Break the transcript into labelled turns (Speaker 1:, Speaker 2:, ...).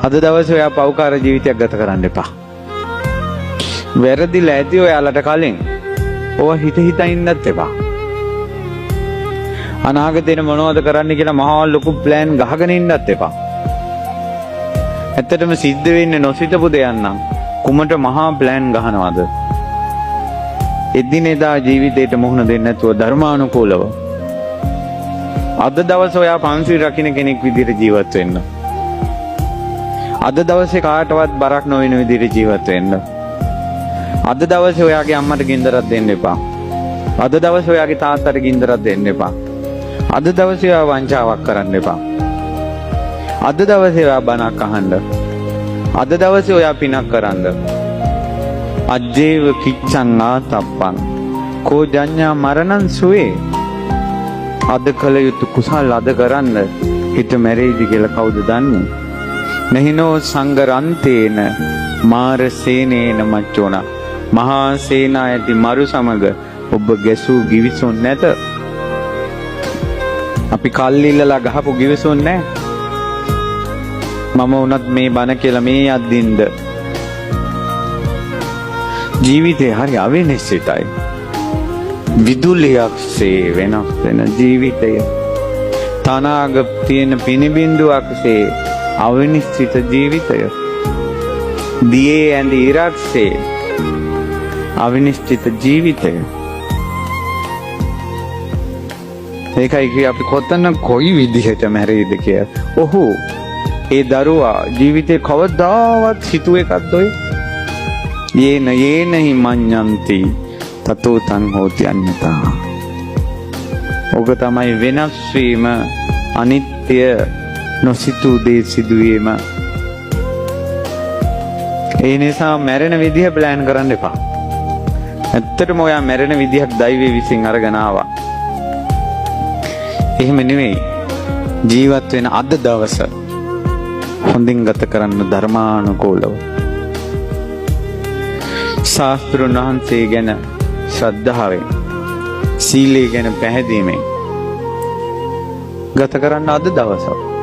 Speaker 1: අද දවසේ ඔයා පෞකාර ජීවිතයක් ගත කරන්න එපා. වැරදිලා ඇති ඔයාලට කලින් ඕවා හිත හිතා ඉන්නත් එපා. අනාගතේන මොනවද කරන්න කියලා මහා ලොකු ප්ලෑන් ගහගෙන ඉන්නත් එපා. ඇත්තටම සිද්ධ වෙන්නේ නොසිතපු දෙයක් නම් කුමට මහා ප්ලෑන් ගහනවද? එදිනෙදා ජීවිතේට මුහුණ දෙන්නේ නැතුව ධර්මානුකූලව අද දවසේ ඔයා පන්සිල් රකින්න කෙනෙක් විදිහට ජීවත් වෙන්න. අද දවසේ කාටවත් බරක් නොවන විදිහට ජීවත් වෙන්න. අද දවසේ ඔයාගේ අම්මට ගින්දරක් දෙන්න එපා. අද දවසේ ඔයාගේ තාත්තට ගින්දරක් දෙන්න එපා. අද දවසේ ඔයා වංචාවක් කරන්න එපා. අද දවසේ ඔයා බණක් අහන්න. අද දවසේ ඔයා පිනක් කරන්න. අජ්ජේව කිච්ඡං ආතප්පං කෝ ජඤ්ඤා මරණං සුවේ. අද කල යුතු කුසල් අද කරන්න හිත මැරෙයිද කියලා කවුද දන්නේ? නහිනෝ සංගරන්තේන මාර සේනේන මච්චෝනා. මහා සේනා ඇති මරු සමග ඔබ ගැසූ ගිවිසුන් නැත. අපි කල්ලිල්ලලා ගහපු ගිවිසුන් නැහැ. මම උනත් මේ බණ කියලා මේ යද්දින්ද ජීවිතේ හරි අවිනිශ්චිතයි. විදුලියක්සේ වෙනස් වෙන ජීවිතය. තනාග තියෙන පිනිබින්දුවක්සේ අවිනිශ්චිත ජීවිතය. දියේ ඇඳි ඉරක්සේ අවිනිශ්චිත ජීවිතය. ඒකයි කිය අපි කොතන කොයි විදිහට මැරෙයිද කියලා. ඔහු ඒ දරුවා ජීවිතේ කවදාවත් හිතුව එකක්ද ඔය? යේනහි මඤ්ඤන්ති තතෝ තං හෝති අඤ්ඤතා. ඔබ තමයි වෙනස් වීම, අනිත්‍ය, නොසිතූ දේ සිදුවීම. ඒ නිසා මැරෙන විදිහ ප්ලෑන් කරන්න එපා. ඇත්තටම ඔයා මැරෙන විදිහක් දෛවය විසින් අරගෙන ආවා. එහෙම නෙවෙයි. ජීවත් වෙන අද දවස හොඳින් ගත කරන්න ධර්මානුකූලව. ශාස්ත්‍රඥ වහන්සේ ගැන ශ්‍රද්ධාවෙන්, සීලය ගැන පැහැදීමෙන් ගත කරන්න අද දවස.